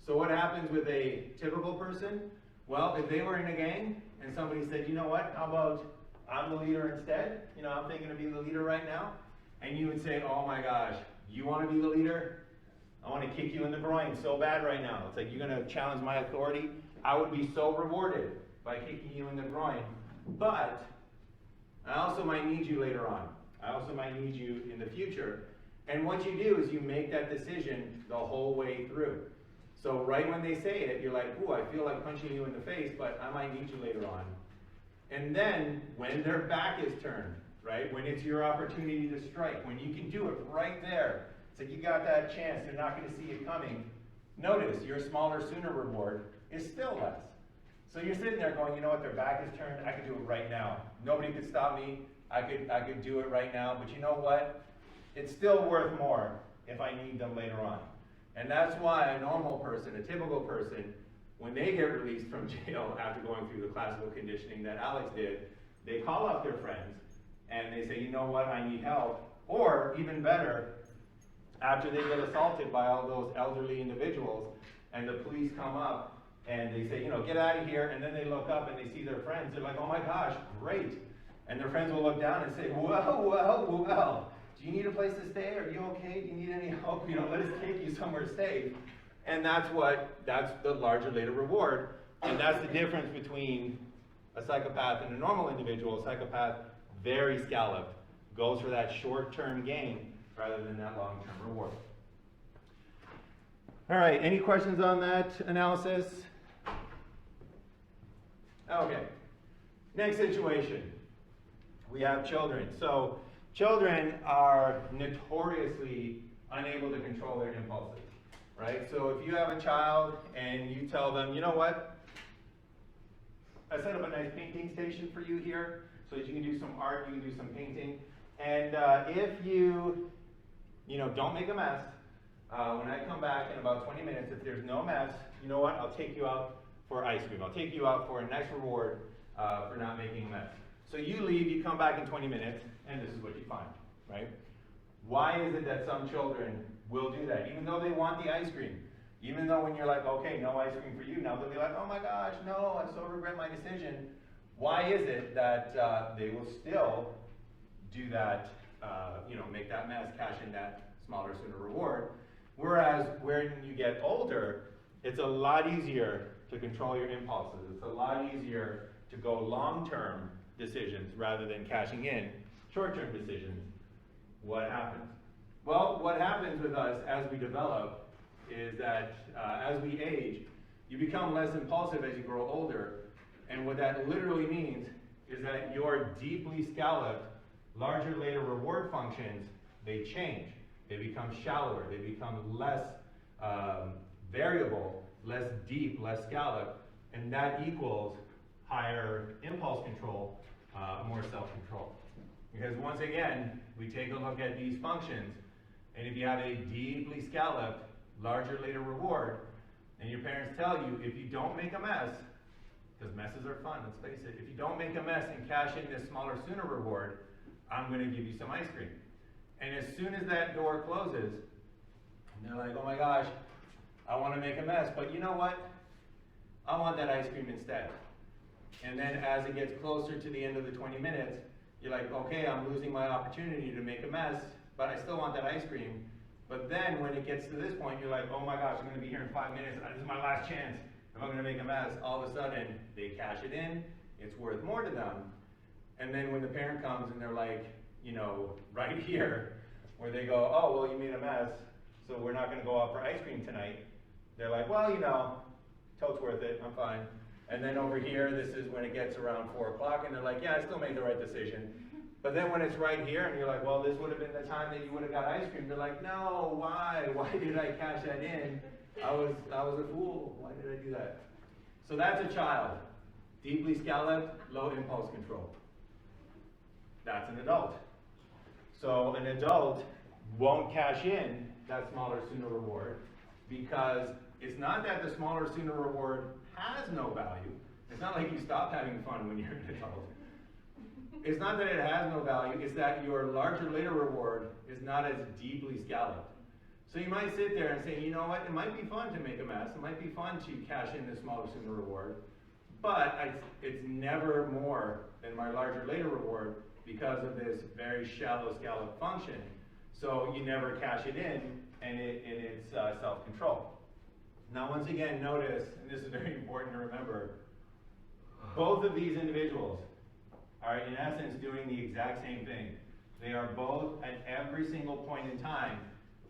So what happens with a typical person? Well, if they were in a gang and somebody said, you know what, how about I'm the leader instead? You know, I'm thinking of being the leader right now. And you would say, oh my gosh, you want to be the leader? I want to kick you in the groin so bad right now. It's like, you're going to challenge my authority? I would be so rewarded by kicking you in the groin. But I also might need you later on. I also might need you in the future. And what you do is you make that decision the whole way through. So right when they say it, you're like, ooh, I feel like punching you in the face, but I might need you later on. And then when their back is turned, right, when it's your opportunity to strike, when you can do it right there, it's like you got that chance, they're not going to see it coming. Notice your smaller, sooner reward is still less. So you're sitting there going, you know what, their back is turned, I could do it right now. Nobody could stop me, I could do it right now, but you know what? It's still worth more if I need them later on. And that's why a normal person, a typical person, when they get released from jail after going through the classical conditioning that Alex did, they call up their friends and they say, you know what, I need help. Or even better, after they get assaulted by all those elderly individuals and the police come up and they say, you know, get out of here, and then they look up and they see their friends, they're like, oh my gosh, great. And their friends will look down and say, well, do you need a place to stay? Are you okay? Do you need any help? You know, let us take you somewhere safe. And that's the larger later reward. And that's the difference between a psychopath and a normal individual. A psychopath, very scalloped, goes for that short-term gain rather than that long-term reward. All right, any questions on that analysis? Okay, next situation. We have children. So children are notoriously unable to control their impulses, right? So if you have a child and you tell them, you know what, I set up a nice painting station for you here so that you can do some art, you can do some painting. And if you don't make a mess, when I come back in about 20 minutes, if there's no mess, you know what, I'll take you out for ice cream. I'll take you out for a nice reward for not making a mess. So you leave, you come back in 20 minutes, and this is what you find, right? Why is it that some children will do that, even though they want the ice cream? Even though when you're like, okay, no ice cream for you, now they'll be like, oh my gosh, no, I so regret my decision. Why is it that they will still do that, make that mess, cash in that smaller, sooner reward? Whereas when you get older, it's a lot easier to control your impulses. It's a lot easier to go long-term decisions rather than cashing in short-term decisions. What happens? Well, what happens with us as we develop is that as we age, you become less impulsive as you grow older. And what that literally means is that your deeply scalloped, larger later reward functions, they change. They become shallower. They become less variable, less deep, less scalloped. And that equals higher impulse control, more self-control. Because once again, we take a look at these functions, and if you have a deeply scalloped, larger later reward, and your parents tell you, if you don't make a mess, because messes are fun, let's face it, if you don't make a mess and cash in this smaller, sooner reward, I'm going to give you some ice cream. And as soon as that door closes, and they're like, oh my gosh, I want to make a mess, but you know what? I want that ice cream instead. And then as it gets closer to the end of the 20 minutes, you're like, okay, I'm losing my opportunity to make a mess, but I still want that ice cream. But then when it gets to this point, you're like, oh my gosh, I'm going to be here in 5 minutes. This is my last chance. If I'm going to make a mess, all of a sudden, they cash it in. It's worth more to them. And then when the parent comes and they're like, right here, where they go, oh, well, you made a mess, so we're not going to go out for ice cream tonight. They're like, well, totes worth it, I'm fine. And then over here, this is when it gets around 4 o'clock, and they're like, yeah, I still made the right decision. But then when it's right here, and you're like, well, this would have been the time that you would have got ice cream, they're like, no, why? Why did I cash that in? I was a fool. Why did I do that? So that's a child. Deeply scalloped, low impulse control. That's an adult. So an adult won't cash in that smaller, sooner reward. because it's not that the smaller sooner reward has no value. It's not like you stop having fun when you're an adult. It's not that it has no value, it's that your larger later reward is not as deeply scalloped. So you might sit there and say, you know what, it might be fun to make a mess, it might be fun to cash in the smaller sooner reward, but it's never more than my larger later reward because of this very shallow scallop function. So you never cash it in, and it's self-control. Now once again, notice, and this is very important to remember, both of these individuals are in essence doing the exact same thing. They are both at every single point in time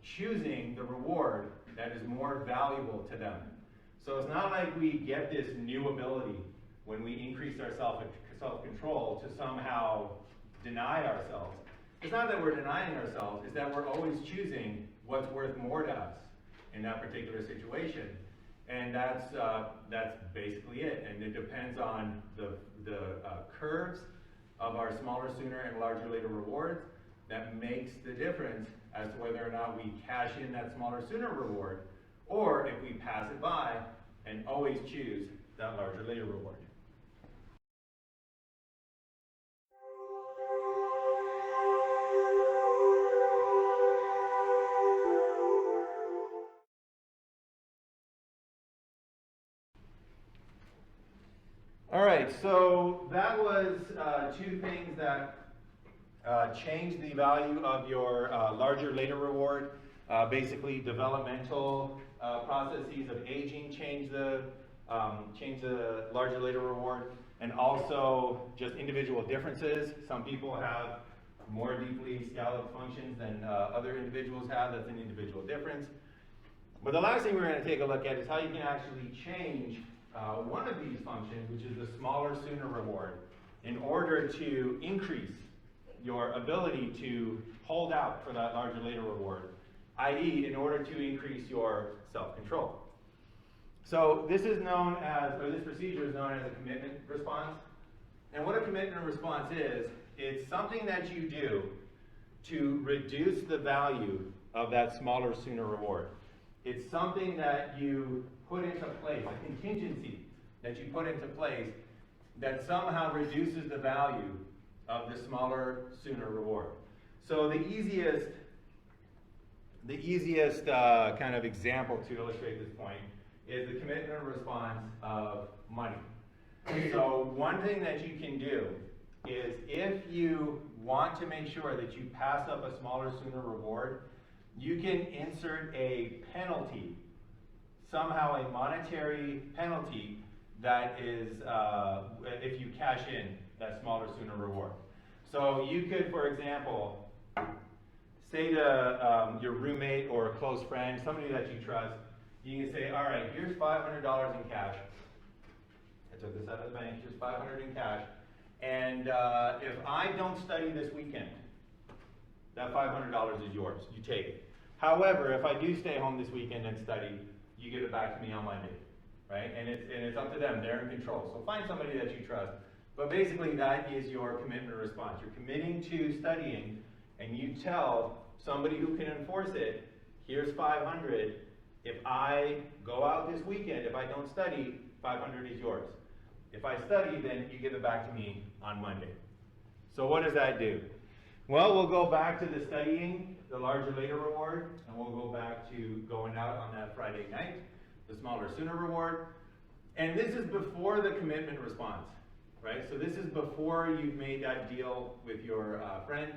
choosing the reward that is more valuable to them. So it's not like we get this new ability when we increase our self-control to somehow deny ourselves. It's not that we're denying ourselves, it's that we're always choosing what's worth more to us in that particular situation. And that's basically it. And it depends on the curves of our smaller sooner and larger later rewards that makes the difference as to whether or not we cash in that smaller sooner reward, or if we pass it by and always choose that larger later reward. All right, so that was two things that change the value of your larger later reward. Basically, developmental processes of aging change the larger later reward, and also just individual differences. Some people have more deeply scalloped functions than other individuals have. That's an individual difference. But the last thing we're going to take a look at is how you can actually change one of these functions, which is the smaller sooner reward, in order to increase your ability to hold out for that larger later reward, i.e. in order to increase your self-control. So this is known as, or this procedure is known as a commitment response. And what a commitment response is, it's something that you do to reduce the value of that smaller sooner reward. It's something that you put into place, a contingency that you put into place that somehow reduces the value of the smaller sooner reward. So the easiest kind of example to illustrate this point is the commitment response of money. So one thing that you can do is, if you want to make sure that you pass up a smaller sooner reward, you can insert a penalty, somehow a monetary penalty that is if you cash in that smaller sooner reward. So you could, for example, say to your roommate or a close friend, somebody that you trust, you can say, all right, here's $500 in cash. I took this out of the bank, here's $500 in cash. And if I don't study this weekend, that $500 is yours, you take it. However, if I do stay home this weekend and study, you give it back to me on Monday, right? And it's up to them, they're in control. So find somebody that you trust. But basically that is your commitment response. You're committing to studying, and you tell somebody who can enforce it, here's 500. If I go out this weekend, if I don't study, 500 is yours. If I study, then you give it back to me on Monday. So what does that do? Well, we'll go back to the studying, the larger later reward, and we'll go back to going out on that Friday night, the smaller sooner reward. And this is before the commitment response, right? So this is before you've made that deal with your friend.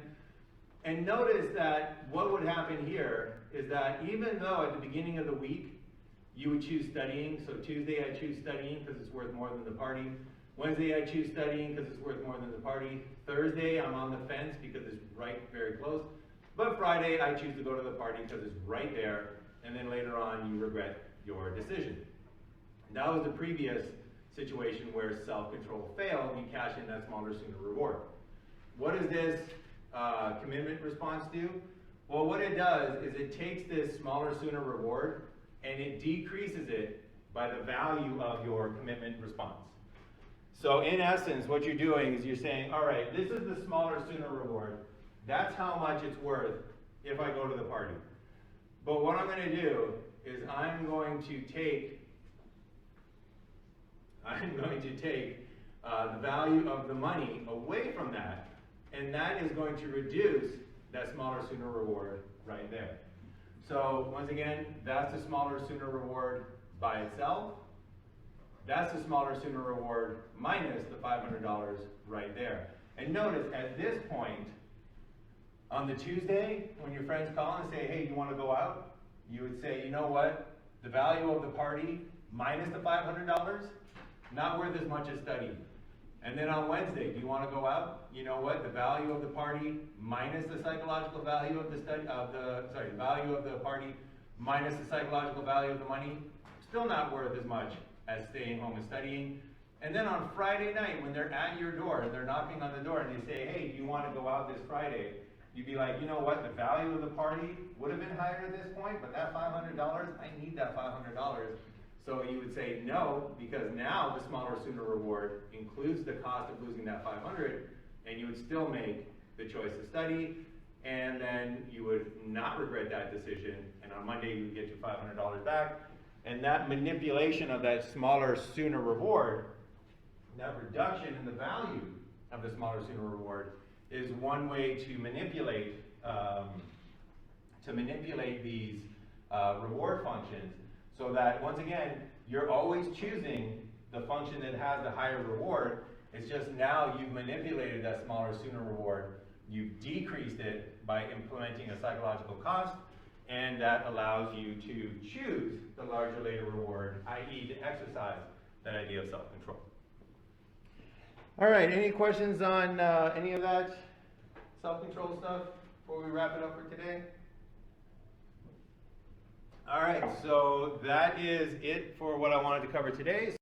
And notice that what would happen here is that even though at the beginning of the week you would choose studying, so Tuesday I choose studying because it's worth more than the party. Wednesday I choose studying because it's worth more than the party. Thursday I'm on the fence because it's right very close. But Friday I choose to go to the party because it's right there, and then later on you regret your decision. That was the previous situation where self-control failed. You cash in that smaller sooner reward. What does this commitment response do? Well, what it does is it takes this smaller sooner reward and it decreases it by the value of your commitment response. So in essence, what you're doing is you're saying, all right, this is the smaller sooner reward. That's how much it's worth if I go to the party. But what I'm going to do is I'm going to take the value of the money away from that, and that is going to reduce that smaller, sooner reward right there. So once again, that's the smaller, sooner reward by itself. That's the smaller, sooner reward minus the $500 right there. And notice at this point, on the Tuesday, when your friends call and say, hey, you want to go out? You would say, you know what? The value of the party minus the $500, not worth as much as study. And then on Wednesday, do you want to go out? You know what? The value of the party minus the psychological value of the the value of the party minus the psychological value of the money, still not worth as much as staying home and studying. And then on Friday night, when they're at your door and they're knocking on the door and they say, hey, do you want to go out this Friday? You'd be like, you know what? The value of the party would have been higher at this point, but that $500, I need that $500. So you would say no, because now the smaller, sooner reward includes the cost of losing that $500, and you would still make the choice to study, and then you would not regret that decision, and on Monday you would get your $500 back. And that manipulation of that smaller, sooner reward, that reduction in the value of the smaller, sooner reward, is one way to manipulate these reward functions, so that once again you're always choosing the function that has the higher reward. It's just now you've manipulated that smaller, sooner reward. You've decreased it by implementing a psychological cost, and that allows you to choose the larger, later reward, i.e. to exercise that idea of self-control. All right, any questions on any of that self-control stuff before we wrap it up for today? All right, so that is it for what I wanted to cover today.